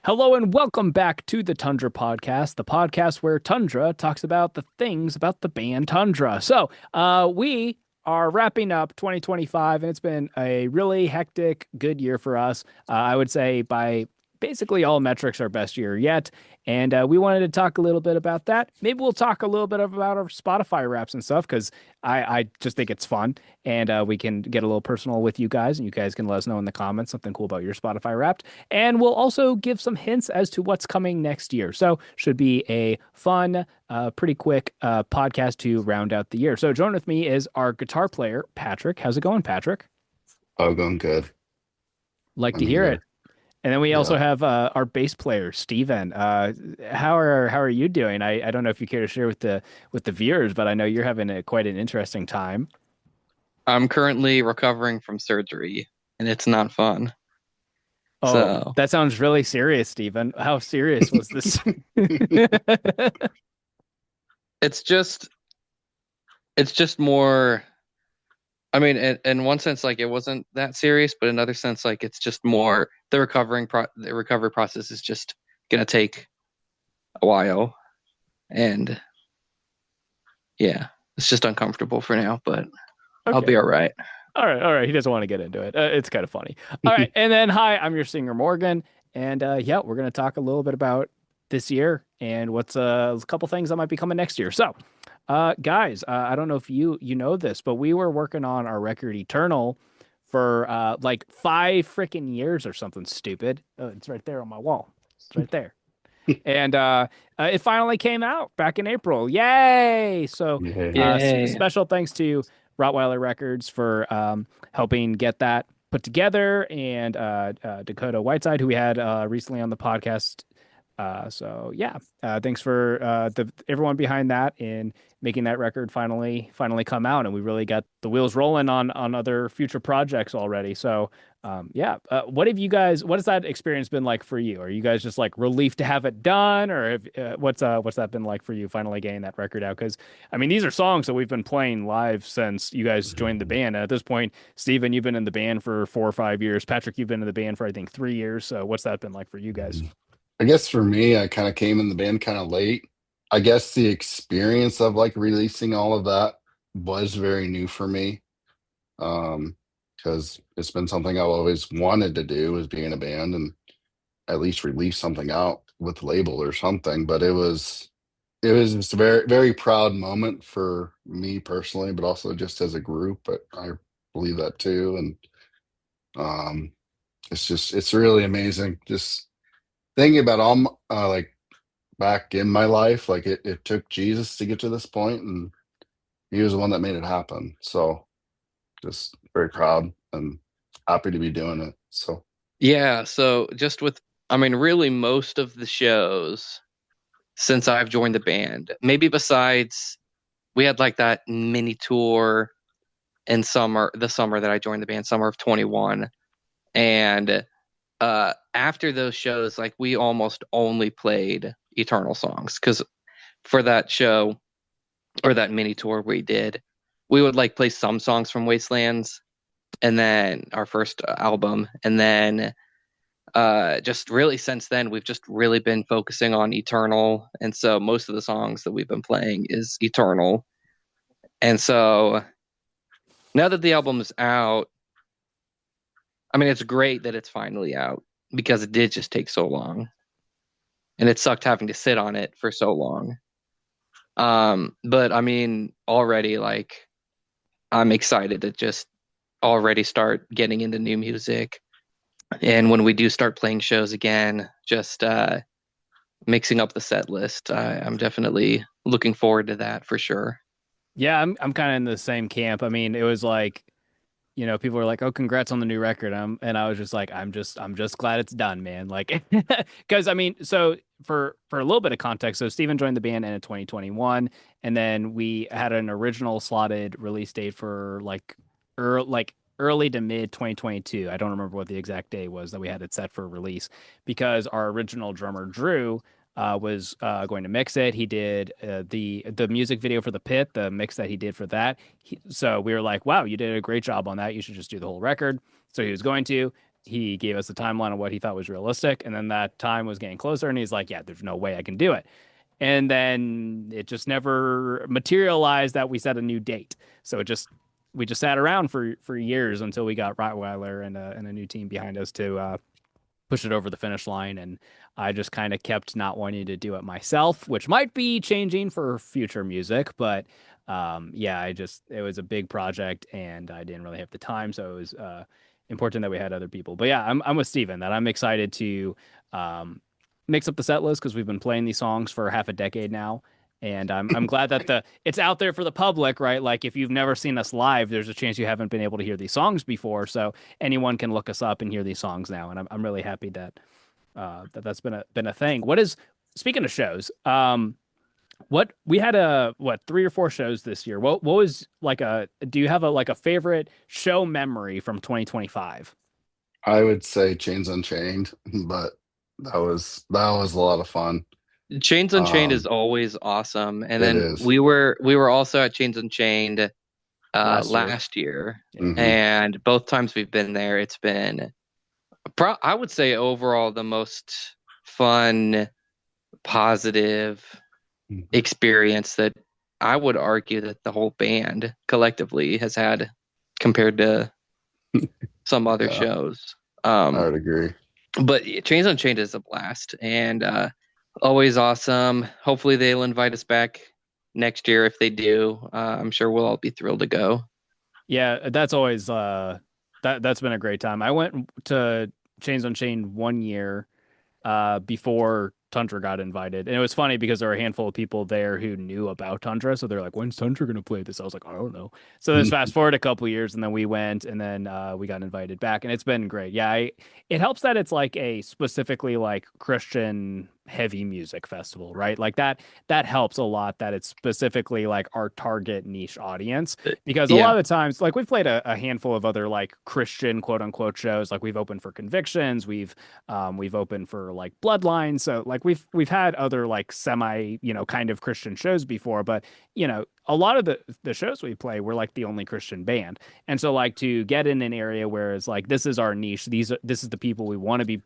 Hello and welcome back to the Tundra podcast, the podcast where Tundra talks about the things about the band Tundra. We are wrapping up 2025, and it's been a really hectic, good year for us. I would say by basically all metrics, our best year yet. And we wanted to talk a little bit about that. Maybe we'll talk a little bit about our Spotify wraps and stuff because I just think it's fun. And we can get a little personal with you guys, and you guys can let us know in the comments something cool about your Spotify wrapped. And we'll also give some hints as to what's coming next year. So, should be a fun, pretty quick podcast to round out the year. So, join with me is our guitar player, Patrick. How's it going, Patrick? Oh, going good. Like to I'm hear it. here. And then we also Yeah. have our bass player, Steven. How are you doing? I don't know if you care to share with the viewers, but I know you're having quite an interesting time. I'm currently recovering from surgery and it's not fun. Oh, So that sounds really serious, Steven. How serious was this? it's just it's just more I mean in one sense like it wasn't that serious, but in another sense like it's just more the recovery process is just gonna take a while and yeah, it's just uncomfortable for now, but I'll Okay. be all right. All right. He doesn't want to get into it. It's kind of funny. All right. And then, hi, I'm your singer, Morgan. And yeah, we're going to talk a little bit about this year and what's a couple things that might be coming next year. Guys, I don't know if you know this, but we were working on our record Eternal for like 5 freaking years or something stupid. It's right there on my wall. It's right there. And it finally came out back in April. Yay! Yeah. Yay. Special thanks to Rottweiler Records for helping get that put together, and Dakota Whiteside, who we had recently on the podcast. Thanks for the everyone behind that in making that record finally come out, and we really got the wheels rolling on other future projects already. What has that experience been like for you? Are you guys just like relieved to have it done, or what's that been like for you finally getting that record out? Because I mean, these are songs that we've been playing live since you guys joined the band. And at this point, Steven, you've been in the band for 4 or 5 years. Patrick, you've been in the band for I think 3 years. So what's that been like for you guys? I guess for me, I kind of came in the band kind of late. I guess the experience of like releasing all of that was very new for me. Because it's been something I've always wanted to do is be in a band and at least release something out with the label or something. But it was just a very, very proud moment for me personally, but also just as a group. But I believe that too. And um it's really amazing. Just thinking about like back in my life, like it took Jesus to get to this point, and he was the one that made it happen. So just very proud and happy to be doing it. So Yeah, so just with I mean really most of the shows since I've joined the band, maybe besides we had like that mini tour in the summer that I joined the band, summer of 21. And after those shows, like we almost only played Eternal songs because for that show or that mini tour we did, we would like play some songs from Wastelands and then our first album. And then just really since then, we've just really been focusing on Eternal. And so most of the songs that we've been playing is Eternal. And so now that the album is out, I mean, it's great that it's finally out because it did just take so long, and it sucked having to sit on it for so long. But I mean, already like I'm excited to just already start getting into new music, and when we do start playing shows again, just mixing up the set list. I'm definitely looking forward to that for sure. Yeah, I'm kind of in the same camp. I mean, it was like, people were like, "Oh, congrats on the new record." And I was just like, I'm just glad it's done, man. Like, because I mean, so for a little bit of context, so Steven joined the band in 2021, and then we had an original slotted release date for early to mid 2022. I don't remember what the exact day was that we had it set for release because our original drummer Drew was going to mix it. He did the music video for the pit, the mix that he did for that. So we were like, "Wow, you did a great job on that. You should just do the whole record." So he was going to. he gave us a timeline of what he thought was realistic, and then that time was getting closer, and he's like, "Yeah, there's no way I can do it." And then it just never materialized that we set a new date. So we just sat around for years until we got Rottweiler and a new team behind us to push it over the finish line. And I just kind of kept not wanting to do it myself, which might be changing for future music. But yeah, it was a big project and I didn't really have the time. So it was important that we had other people. But yeah, I'm with Steven that I'm excited to mix up the set list because we've been playing these songs for half a decade now. And I'm glad that it's out there for the public, right? Like if you've never seen us live, there's a chance you haven't been able to hear these songs before. So anyone can look us up and hear these songs now. And I'm really happy that that's been a thing. What is speaking of shows? What we had what 3 or 4 shows this year. What was like do you have a favorite show memory from 2025? I would say Chains Unchained, but that was a lot of fun. Chains Unchained is Um, always awesome. And it then is. we were also at Chains Unchained Last year. last year, Yeah. Hmm. and both times we've been there, it's been I would say overall the most fun, positive experience that I would argue that the whole band collectively has had compared to some other Yeah, shows. I Um, would agree. but Chains Unchained is a blast and always awesome. Hopefully they'll invite us back next year. If they do, I'm sure we'll all be thrilled to go. Yeah, that's always that's been a great time. I went to Chains Unchained 1 year before Tundra got invited. And it was funny because there were a handful of people there who knew about Tundra. So they're like, when's Tundra going to play this? I was like, I don't know. So this fast forward a couple years and then we went and then we got invited back and it's been great. Yeah, it helps that it's like a specifically like Christian heavy music festival, right? Like that helps a lot that it's specifically like our target niche audience because a lot Yeah, of the times like we've played a handful of other like Christian quote unquote shows like we've opened for Convictions, we've opened for like Bloodline, so like we've had other like semi kind of Christian shows before, but a lot of the shows we play we're like the only Christian band, and so like to get in an area where it's like this is our niche, this is the people we want to be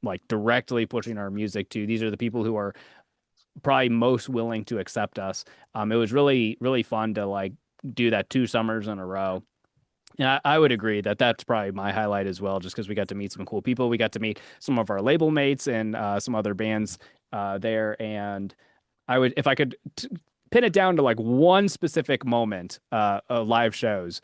like directly pushing our music to. These are the people who are probably most willing to accept us. It was really fun to like do that 2 summers in a row. Yeah, I would agree that that's probably my highlight as well, just because we got to meet some cool people. We got to meet some of our label mates and some other bands there. And if I could pin it down to like one specific moment of live shows,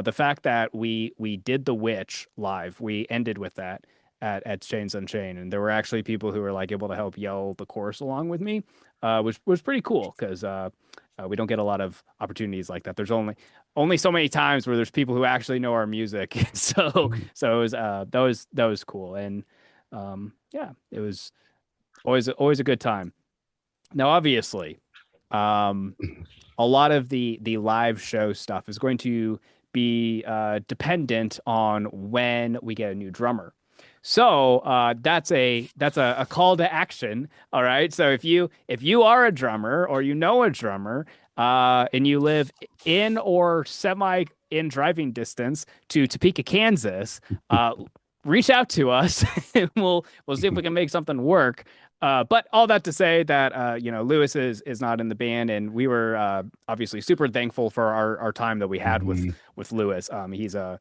the fact that we did The Witch live, we ended with that at Chains Unchained, and there were actually people who were like able to help yell the chorus along with me, which was pretty cool because we don't get a lot of opportunities like that. There's only so many times where there's people who actually know our music. So it was that was cool. And yeah, it was always a good time. Now, obviously, um, a lot of the live show stuff is going to be dependent on when we get a new drummer. So that's a call to action. All right. So if you are a drummer or you know a drummer and you live in or semi in driving distance to Topeka, Kansas, uh, reach out to us and we'll see if we can make something work. But all that to say that Lewis is not in the band, and we were obviously super thankful for our time that we had with Hmm. Lewis. He's a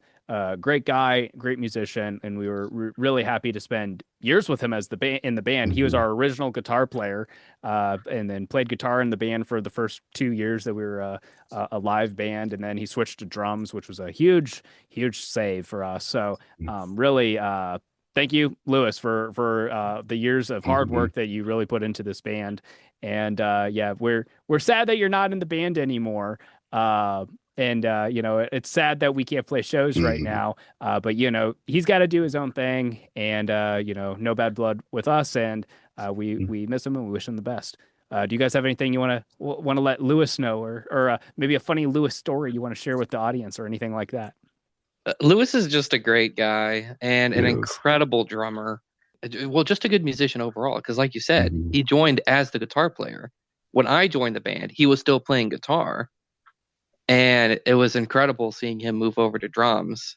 great guy, great musician, and we were really happy to spend years with him as the band in the band. He was Hmm. our original guitar player, and then played guitar in the band for the first 2 years that we were a live band, and then he switched to drums, which was a huge save for us. So really thank you, Lewis, for the years of hard Hmm. work that you really put into this band. And yeah, we're sad that you're not in the band anymore. And it's sad that we can't play shows right Hmm. now. But he's got to do his own thing, and no bad blood with us. And we miss him and we wish him the best. Do you guys have anything you want to let Lewis know, or maybe a funny Lewis story you want to share with the audience, or anything like that? Lewis is just a great guy and It an is. incredible drummer. Well, just a good musician overall. Because, like you said, Hmm. he joined as the guitar player. When I joined the band, he was still playing guitar, and it was incredible seeing him move over to drums.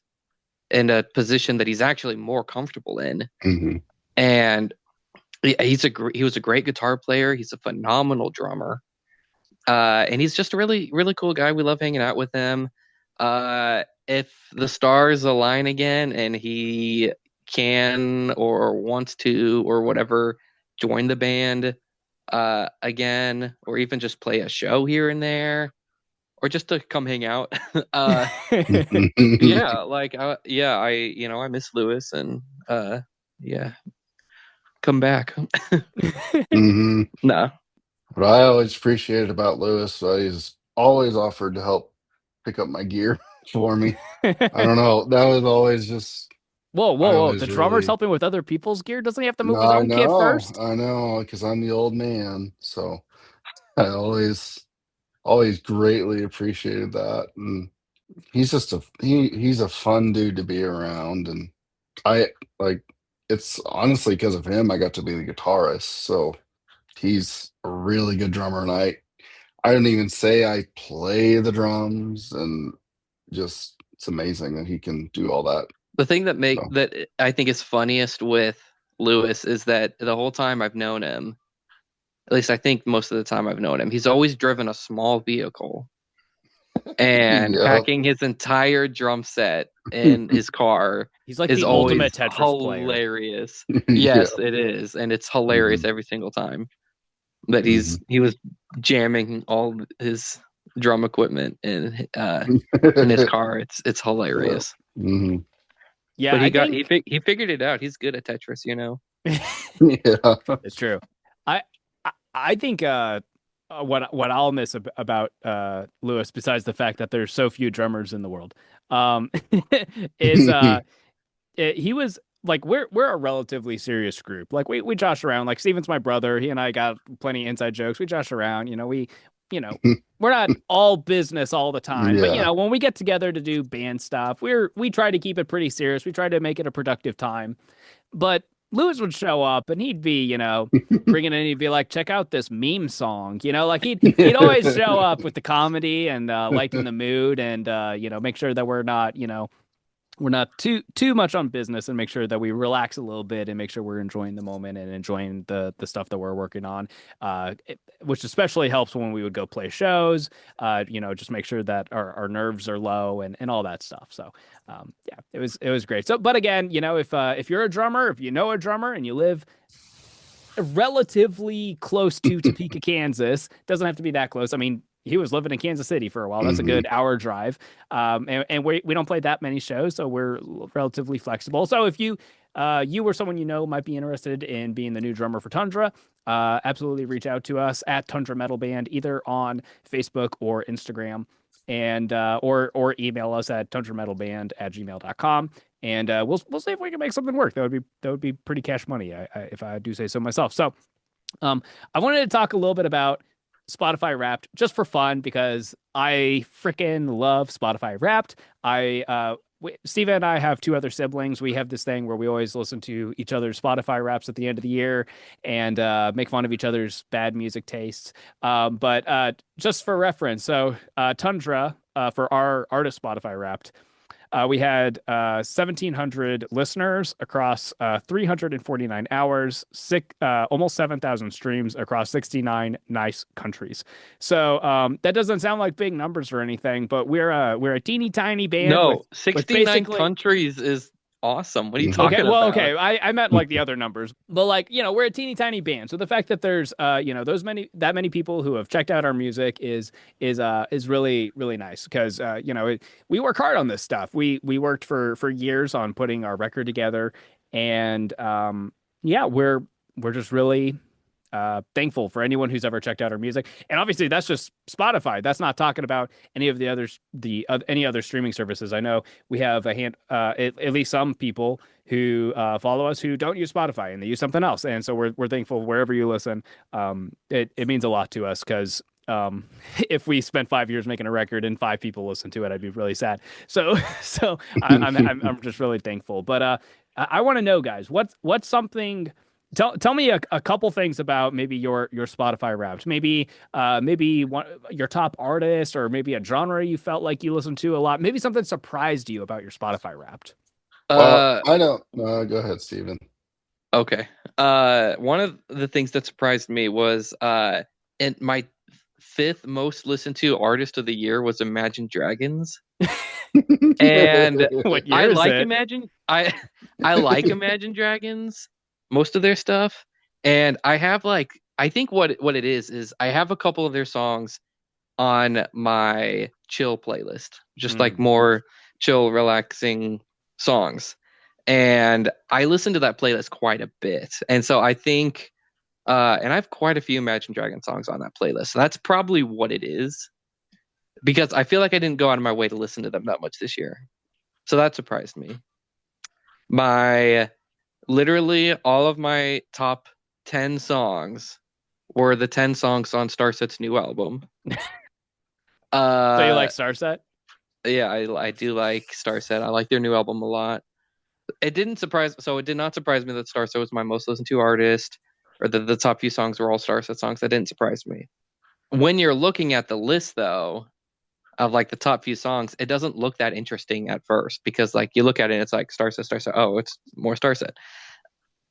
in a position that he's actually more comfortable in. Hmm. And he was a great guitar player. He's a phenomenal drummer. And he's just a really, really cool guy. We love hanging out with him. If the stars align again and he can or wants to or whatever join the band again, or even just play a show here and there, or just to come hang out. uh, yeah, like yeah, I miss Lewis and yeah, come back. Hmm. No. What I always appreciated about Lewis, he's always offered to help pick up my gear for me. I don't know. That was always just, Whoa, whoa, I whoa. The always drummer's really, helping with other people's gear? Doesn't he have to move no, his own kit first? I know, because I'm the old man. So I always greatly appreciated that. And he's just he's a fun dude to be around. And I like, it's honestly because of him I got to be the guitarist. So he's a really good drummer, and I don't even say I play the drums, and just it's amazing that he can do all that. The thing So that I think is funniest with Lewis is that the whole time I've known him, at least I think most of the time I've known him, he's always driven a small vehicle and yeah. packing his entire drum set in his car He's like is the ultimate always Tetris player. hilarious. Yeah. Yes, it is, and it's hilarious Hmm. every single time that Hmm. he was jamming all his drum equipment in his car. It's Yeah. hilarious. Hmm. Yeah, But I think he figured it out. He's good at Tetris, you know. Yeah. it's true. I think what I'll miss about Lewis, besides the fact that there's so few drummers in the world, um, is he was like we're a relatively serious group. Like we josh around. Like Steven's my brother. He and I got plenty of inside jokes. We josh around. You know, we're not all business all the time, but Yeah. when we get together to do band stuff, we try to keep it pretty serious. We try to make it a productive time. But Lewis would show up and he'd be, bringing in, he'd be like, check out this meme song, like he'd always show up with the comedy and lighten the mood and make sure that we're not too much on business and make sure that we relax a little bit and make sure we're enjoying the moment and enjoying the stuff that we're working on, which especially helps when we would go play shows, just make sure that our nerves are low and all that stuff. So yeah, it was great. So but again, if you're a drummer, if you know a drummer and you live relatively close to Topeka, Kansas. Doesn't have to be that close. I mean, he was living in Kansas City for a while. That's a Hmm. good hour drive. And we don't play that many shows, so we're relatively flexible. So if you or someone might be interested in being the new drummer for Tundra, absolutely reach out to us at Tundra Metal Band, either on Facebook or Instagram. And or email us at tundrametalband@gmail.com, and we'll see if we can make something work. That would be pretty cash money, if I do say so myself. So, I wanted to talk a little bit about Spotify Wrapped just for fun because I freaking love Spotify Wrapped. Steve and I have two other siblings. We have this thing where we always listen to each other's Spotify Wraps at the end of the year and make fun of each other's bad music tastes. But just for reference, so Tundra, for our artist Spotify Wrapped, we had 1,700 listeners across 349 hours, almost 7,000 streams across 69 nice countries. So that doesn't sound like big numbers or anything, but we're a teeny tiny band with No, 69 basically. countries is awesome. What are you Okay, talking well, about? okay. I meant like the other numbers, but like we're a teeny tiny band, so the fact that there's that many people who have checked out our music is really really nice because we work hard on this stuff. We worked for years on putting our record together, and yeah, we're just really thankful for anyone who's ever checked out our music. And obviously, that's just Spotify. That's not talking about any of the others, any other streaming services. I know we have at least some people who follow us who don't use Spotify and they use something else. And so we're thankful wherever you listen. It means a lot to us because if we spent 5 years making a record and five people listen to it, I'd be really sad. So I'm just really thankful. But I want to know, guys, what's something. Tell me a couple things about maybe your Spotify Wrapped. Maybe your top artist or maybe a genre you felt like you listened to a lot. Maybe something surprised you about your Spotify Wrapped. Uh, I don't. Go ahead, Steven. okay. One of the things that surprised me was and my fifth most listened to artist of the year was Imagine Dragons. And What I year is like it? Imagine I I like Imagine Dragons, most of their stuff. And I have like I think what it is I have a couple of their songs on my chill playlist, just like Mm. more chill, relaxing songs. And I listen to that playlist quite a bit. And so I think and I have quite a few Imagine Dragon songs on that playlist. So that's probably what it is because I feel like I didn't go out of my way to listen to them that much this year. So that surprised me. My literally all of my top 10 songs were the 10 songs on Starset's new album. So you like Uh Starset? yeah, I do like Starset. I like their new album a lot. It did not surprise me that Starset was my most listened to artist or that the top few songs were all Starset songs. That didn't surprise me. When you're looking at the list though, of like the top few songs, it doesn't look that interesting at first because like you look at it and it's like Starset, Starset. Oh, it's more Starset.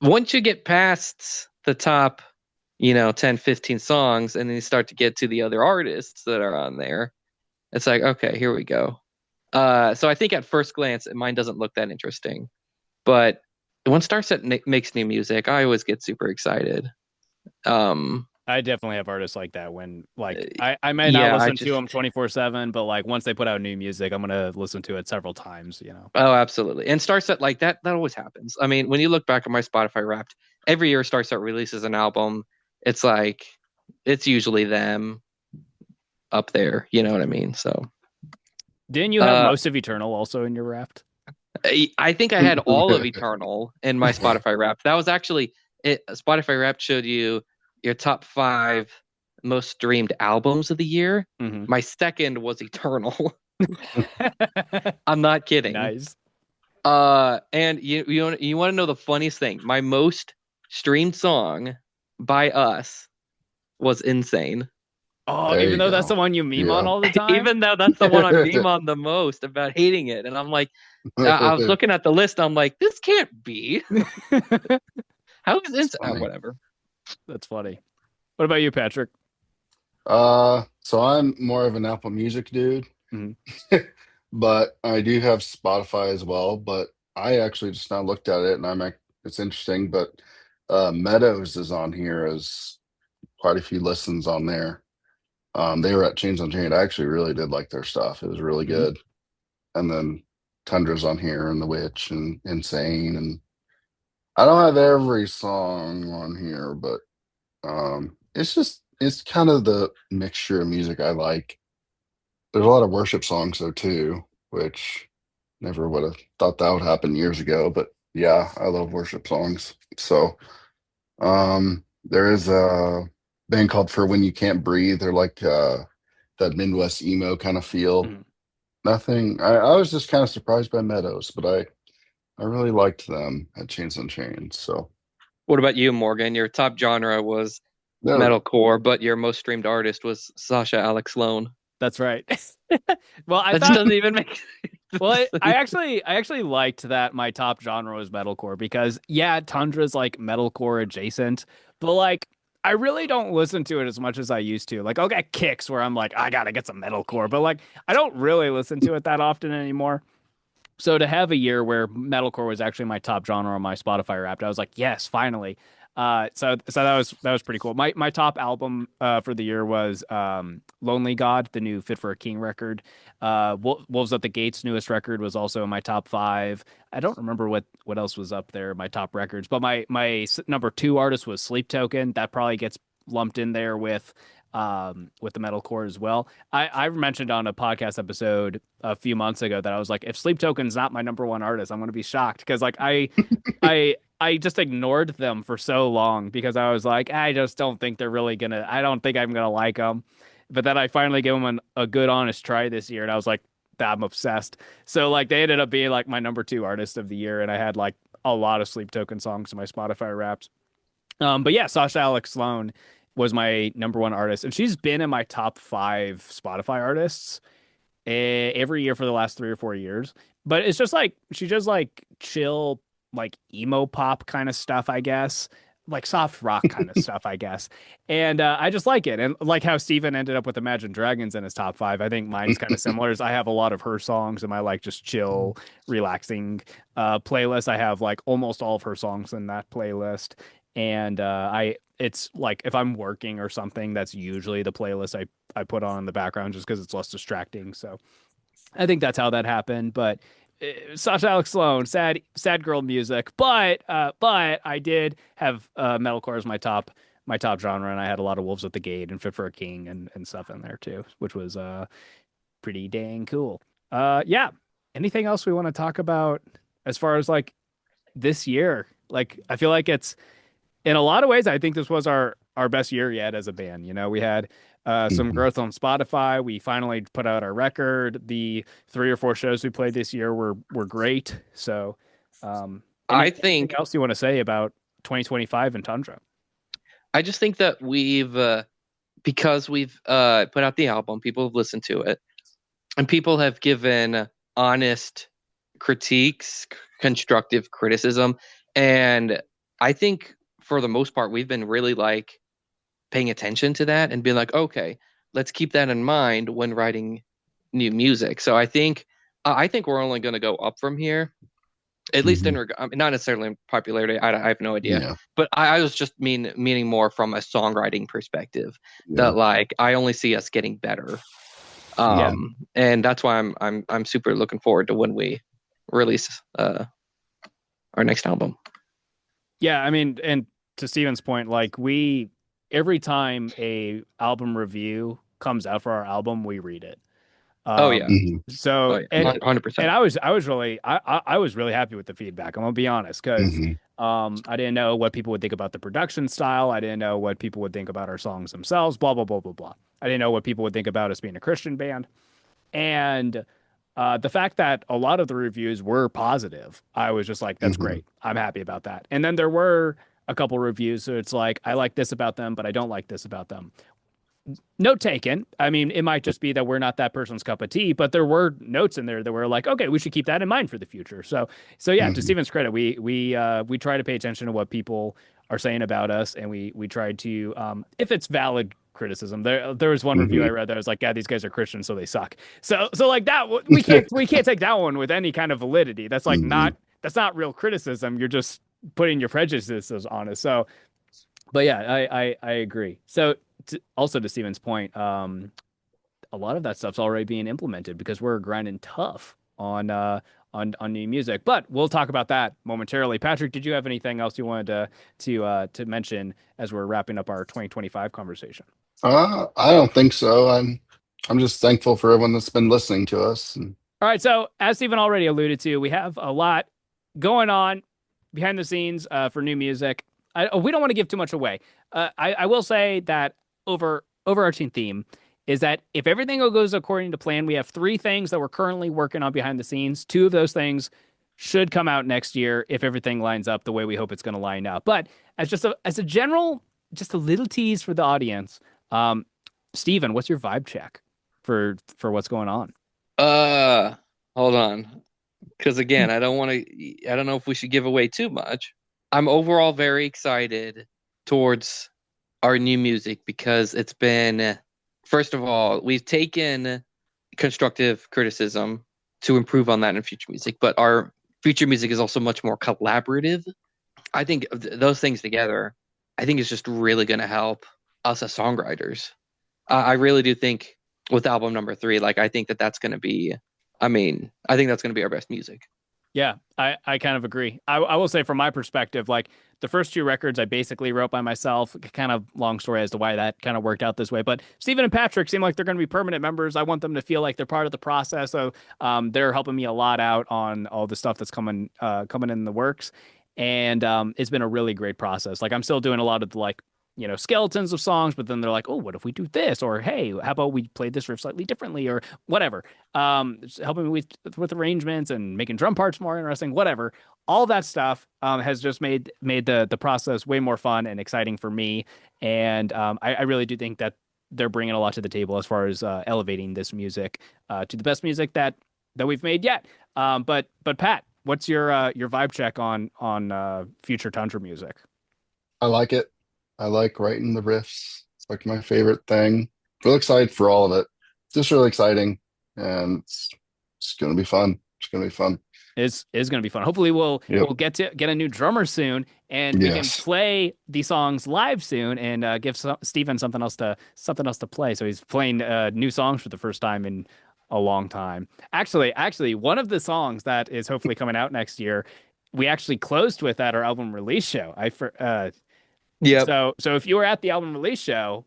Once you get past the top, 10, 15 songs, and then you start to get to the other artists that are on there, it's like, okay, here we go. So I think at first glance, mine doesn't look that interesting. But when Starset makes new music, I always get super excited. Um, I definitely have artists like that when like I may not yeah, I listen to them just 24/7, but like once they put out new music, I'm gonna listen to it several times. Oh, absolutely. And Starset like that always happens. I mean, when you look back at my Spotify Wrapped, every year Starset releases an album, it's like it's usually them up there, you know what I mean? So, Didn't you have uh most of Eternal also in your raft? I think I had all of Eternal in my Spotify Wrapped. That was actually it. Spotify Wrapped showed you your top 5 most streamed albums of the year. Hmm. My second was Eternal. I'm not kidding. Nice. And you want to know the funniest thing? My most streamed song by us was Insane. Oh, There even you though that's the go. one you meme on Yeah. all the time. Even though that's the one I meme on the most about hating it. And I'm like, I was looking at the list, I'm like, this can't be. How is It's Insane? Oh, funny. whatever. That's funny. What about you, Patrick? So I'm more of an Apple Music dude, Mhm. but I do have Spotify as well. But I actually just now looked at it, and it's interesting. But Meadows is on here as quite a few listens on there. They were at Chains on Chain. I actually really did like their stuff. It was really Mhm. good. And then Tundra's on here, and The Witch, and Insane, and I don't have every song on here, but it's kind of the mixture of music I like. There's a lot of worship songs though too, which never would have thought that would happen years ago. But yeah, I love worship songs. So there is a band called For When You Can't Breathe. They're like that Midwest emo kind of feel. Mhm. Nothing. I was just kind of surprised by Meadows, but I really liked them at Chains on Chains. So What about you, Morgan? Your top genre was they're metalcore, but your most streamed artist was Sasha Alex Sloan. That's right. Well, I That just thought doesn't even make well, I sense. actually liked that my top genre was metalcore because yeah, Tundra's like metalcore adjacent, but like I really don't listen to it as much as I used to. Like I'll get kicks where I'm like, I gotta get some metalcore, but like I don't really listen to it that often anymore. So to have a year where metalcore was actually my top genre on my Spotify Wrapped, I was like, yes, finally. So that was pretty cool. My top album for the year was Lonely God, the new Fit for a King record. Wolves at the Gates newest record was also in my top 5. I don't remember what else was up there, my top records, but my number 2 artist was Sleep Token. That probably gets lumped in there with the metalcore as well. I mentioned on a podcast episode a few months ago that I was like, if Sleep Token's not my number 1 artist, I'm gonna be shocked because like I just ignored them for so long because I was like, I just don't think they're really gonna. I don't think I'm gonna like them. But then I finally gave them a good honest try this year, and I was like, I'm obsessed. So like they ended up being like my number 2 artist of the year, and I had like a lot of Sleep Token songs in my Spotify Wrapped. But yeah, Sasha Alex Sloan was my number 1 artist, and she's been in my top 5 Spotify artists every year for the last 3 or 4 years. but it's just like she does like chill, like emo pop kind of stuff, I guess, like soft rock kind of stuff, I guess. And I just like it, and like how Steven ended up with Imagine Dragons in his top five. I think mine's kind of similar. Is I have a lot of her songs in my like just chill, relaxing playlist. I have like almost all of her songs in that playlist, and I. It's like if I'm working or something, that's usually the playlist I put on in the background just because it's less distracting. So I think that's how that happened. But Sasha Alex Sloan, sad girl music. But I did have metalcore as my top genre, and I had a lot of Wolves at the Gate and Fit for a King and stuff in there too, which was pretty dang cool. Yeah. Anything else we want to talk about as far as like this year? Like I feel like it's in a lot of ways, I think this was our best year yet as a band. You know, we had some Mhm. growth on Spotify. We finally put out our record. The 3 or 4 shows we played this year were great. So, I anything think else you want to say about 2025 and Tundra? I just think that we've because we've put out the album, people have listened to it, and people have given honest critiques, constructive criticism, and I think for the most part we've been really like paying attention to that and being like, okay, let's keep that in mind when writing new music. So I think we're only going to go up from here, at least Mhm. I mean, not necessarily in popularity. I have no idea, Yeah. but I was just meaning more from a songwriting perspective. Yeah. That like I only see us getting better, Yeah, and that's why I'm super looking forward to when we release our next album. yeah. I mean, and to Steven's point, like we every time a album review comes out for our album, we read it. Oh yeah, Mhm. So oh yeah, 100%. and I was really happy with the feedback. I'm gonna be honest, because Mhm. I didn't know what people would think about the production style. I didn't know what people would think about our songs themselves. Blah blah blah blah blah. I didn't know what people would think about us being a Christian band. And the fact that a lot of the reviews were positive, I was just like, that's Mhm. great. I'm happy about that. And then there were a couple reviews, so it's like I like this about them, but I don't like this about them. Note taken. I mean, it might just be that we're not that person's cup of tea, but there were notes in there that were like, okay, we should keep that in mind for the future. So yeah, to Mhm. Steven's credit, we try to pay attention to what people are saying about us, and we tried to, if it's valid criticism. There was one review I Mhm. read that was like, yeah, these guys are Christians, so they suck. So like that, we can't take that one with any kind of validity. That's like Mhm. not real criticism. You're just putting your prejudices on us. So but yeah, I agree. So also to Steven's point, a lot of that stuff's already being implemented because we're grinding tough on new music. But we'll talk about that momentarily. Patrick, did you have anything else you wanted to mention as we're wrapping up our 2025 conversation? I don't think so. I'm just thankful for everyone that's been listening to us. And, All right, so as Stephen already alluded to, we have a lot going on behind the scenes for new music. We don't want to give too much away. I will say that overarching theme is that if everything goes according to plan, we have 3 things that we're currently working on behind the scenes. 2 of those things should come out next year if everything lines up the way we hope it's going to line up. But as a general, just a little tease for the audience, um, Stephen, what's your vibe check for what's going on? Uh, Hold on. Because again, I don't know if we should give away too much. I'm overall very excited towards our new music because it's been, first of all, we've taken constructive criticism to improve on that in future music, but our future music is also much more collaborative. I think those things together, I think is just really going to help us as songwriters. I really do think with album number 3, like I think that that's going to be, I mean, I think that's going to be our best music. Yeah, I kind of agree. I will say from my perspective, like the first 2 records I basically wrote by myself. Kind of long story as to why that kind of worked out this way. But Stephen and Patrick seem like they're going to be permanent members. I want them to feel like they're part of the process. So they're helping me a lot out on all the stuff that's coming in the works. And it's been a really great process. Like I'm still doing a lot of the like skeletons of songs, but then they're like, oh, what if we do this? Or hey, how about we play this riff slightly differently or whatever. It's helping me with arrangements and making drum parts more interesting, whatever. All that stuff has just made the process way more fun and exciting for me. And I really do think that they're bringing a lot to the table as far as elevating this music to the best music that we've made yet. But Pat, what's your vibe check on future Tundra music? I like it. I like writing the riffs. It's like my favorite thing. Real excited for all of it. Just really exciting, and it's gonna be fun. It's gonna be fun. Is going to be fun. Hopefully, we'll Yep. get a new drummer soon, and we can Yes. play these songs live soon, and give Steven something else to play. So he's playing new songs for the first time in a long time. Actually, one of the songs that is hopefully coming out next year, we actually closed with at our album release show. Yep. So if you were at the album release show,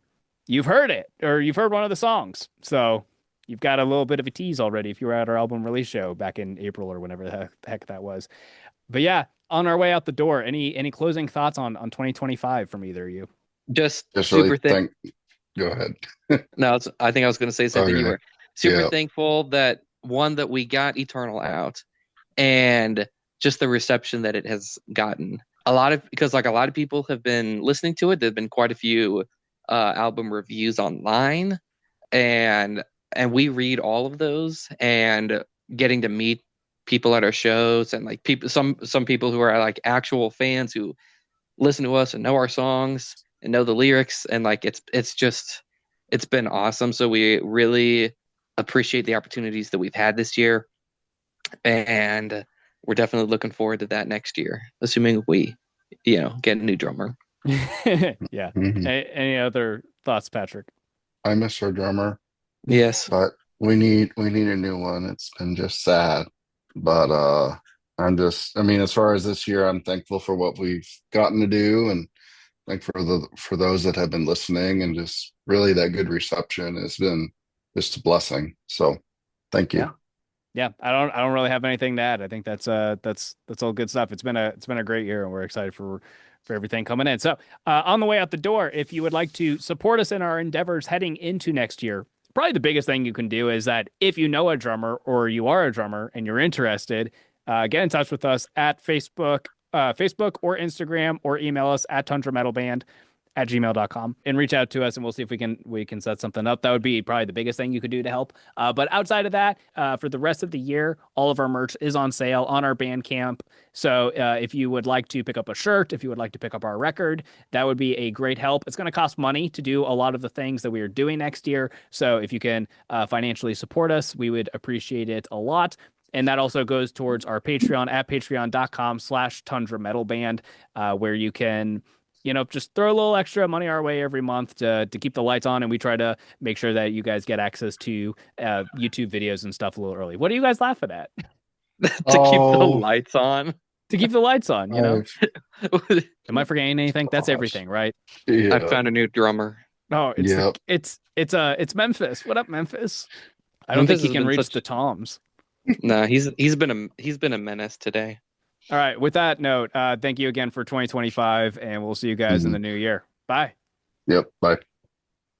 you've heard it or you've heard one of the songs. So you've got a little bit of a tease already if you were at our album release show back in April or whenever the heck that was. But yeah, on our way out the door, any closing thoughts on 2025 from either of you? Just Just really super thank. think. Go ahead. No, I think I was going to say something. You Okay. were super Yeah. thankful that one that we got Eternal out, and just the reception that it has gotten. A lot of because like a lot of people have been listening to it. There've been quite a few album reviews online, and we read all of those, and getting to meet people at our shows, and like people some people who are like actual fans who listen to us and know our songs and know the lyrics, and like it's just it's been awesome. So we really appreciate the opportunities that we've had this year, and we're definitely looking forward to that next year, assuming we, get a new drummer. Yeah. Mhm. Any other thoughts, Patrick? I miss our drummer, Yes. but we need a new one. It's been just sad. But I mean, as far as this year, I'm thankful for what we've gotten to do, and like for those that have been listening, and just really that good reception has been just a blessing. So thank you. Yeah. Yeah, I don't really have anything to add. I think that's all good stuff. It's been a great year, and we're excited for everything coming in. So, on the way out the door, if you would like to support us in our endeavors heading into next year, probably the biggest thing you can do is that if you know a drummer or you are a drummer and you're interested, get in touch with us at Facebook or Instagram, or email us at Tundra Metal Band at gmail.com and reach out to us, and we'll see if we can set something up. That would be probably the biggest thing you could do to help. But outside of that, for the rest of the year, all of our merch is on sale on our Bandcamp. So if you would like to pick up a shirt, if you would like to pick up our record, that would be a great help. It's going to cost money to do a lot of the things that we are doing next year. So if you can financially support us, we would appreciate it a lot. And that also goes towards our Patreon at patreon.com/Tundra Metal Band, where you can just throw a little extra money our way every month to keep the lights on, and we try to make sure that you guys get access to YouTube videos and stuff a little early. What are you guys laughing at? To keep the Oh, lights on. To keep the lights on, I've Am I forgetting anything? That's gosh. everything, right? I Yeah. found a new drummer. No, Yep. it's Memphis. What up, Memphis? I don't think Memphis he has can been reach such the toms. no, he's been a menace today. All right, with that note, thank you again for 2025, and we'll see you guys in Mhm. the new year. Bye. Yep. Bye.